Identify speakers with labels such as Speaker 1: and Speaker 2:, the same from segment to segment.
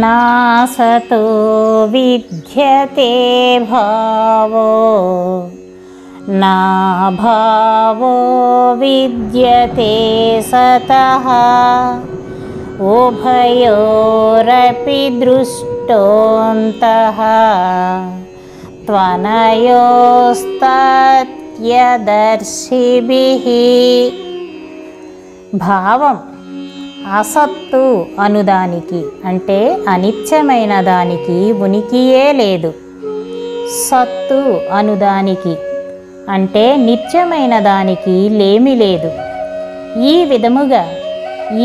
Speaker 1: నాసతో విద్యతే భావో నా భావో విద్యతే సతః ఉభయోరపి దృష్టోంతః త్వనయోస్తత్యదర్శిభిః. భావం అసత్తు అనుదానికి అంటే అనిత్యమైన దానికి ఉనికియే లేదు. సత్తు అనుదానికి అంటే నిత్యమైన దానికి లేమి లేదు. ఈ విధముగా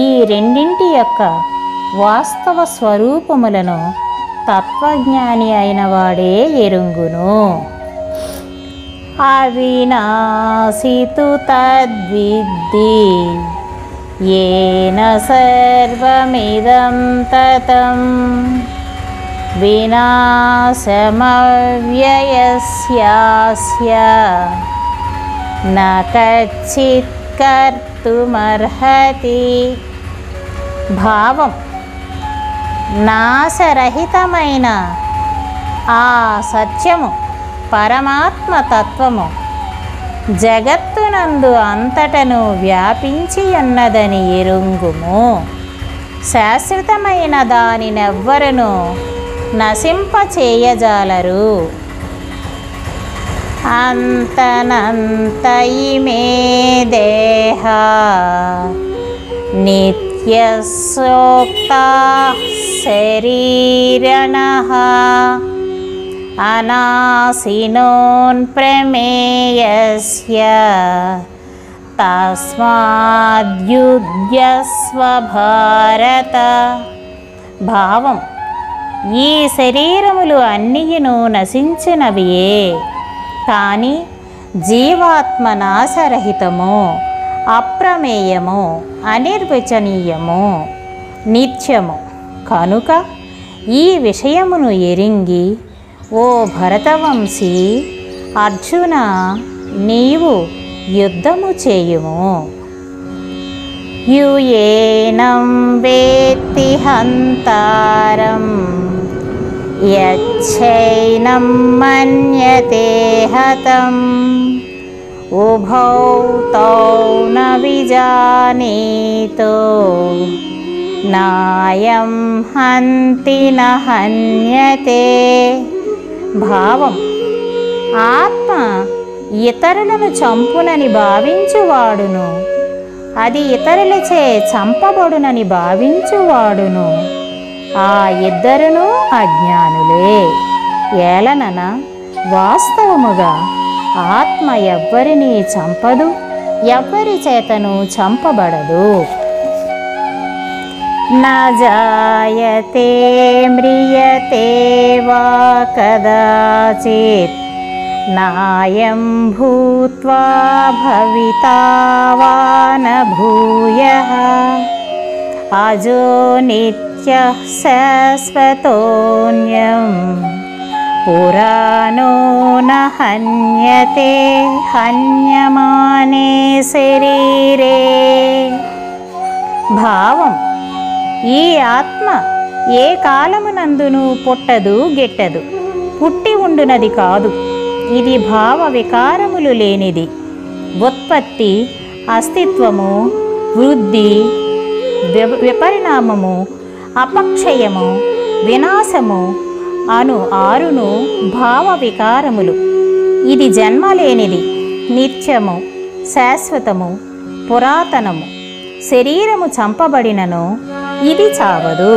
Speaker 1: ఈ రెండింటి యొక్క వాస్తవ స్వరూపములను తత్వజ్ఞాని అయిన వాడే ఎరుంగును. అవినాశితు తద్విద్ధి యేన సర్వమిదం తతం వినాశమవ్యయస్యాస్య న కచ్చిత్ కర్తుమర్హతి. భావం నాశరహితమైన ఆ సత్యము పరమాత్మతత్వము జగత్తునందు అంతటను వ్యాపించి ఉన్నదని ఎరుంగుము. శాశ్వతమైన దానినెవ్వరును నశింపచేయజాలరు. అంతనంతయిమే దేహ నిత్యసోక్తా శరీరణః అనాశినోన్ప్రమేయస్య తస్మాద్యుధ్యస్వ భారత. భావం ఈ శరీరములు అన్నియును నశించినవియే, కానీ జీవాత్మ నాశరహితము, అప్రమేయము, అనిర్వచనీయము, నిత్యము కనుక ఈ విషయమును ఎరింగి ఓ భరతవంశీ అర్జున నీవు యుద్ధము చేయుము. యూయేనం వేత్తి హంతారం యచ్చైనం మన్యతే హతం ఉభౌ తౌ న విజానీతో నాయం హంతి న హన్యతే. భావం ఆత్మ ఇతరులను చంపునని భావించువాడును, అది ఇతరులచే చంపబడునని భావించువాడును, ఆ ఇద్దరును అజ్ఞానులే. ఏలనన వాస్తవముగా ఆత్మ ఎవ్వరినీ చంపదు, ఎవ్వరి చేతను చంపబడదు. నా జాయతే మ్రియతే వా కదాచిత్ నాయం భూత్వా భవితా వా న భూయః అజో నిత్యః శాశ్వతోऽన్యం పురాణో న హన్యతే హన్యమానే శరీరే. భావం ఈ ఆత్మ ఏ కాలమునందును పుట్టదు గిట్టదు, పుట్టి ఉండునది కాదు. ఇది భావ వికారములు లేనిది. ఉత్పత్తి, అస్తిత్వము, వృద్ధి, విపరిణామము, అపక్షయము, వినాశము అను ఆరును భావ వికారములు. ఇది జన్మలేనిది, నిత్యము, శాశ్వతము, పురాతనము. శరీరము చంపబడినను ఇది చావదు.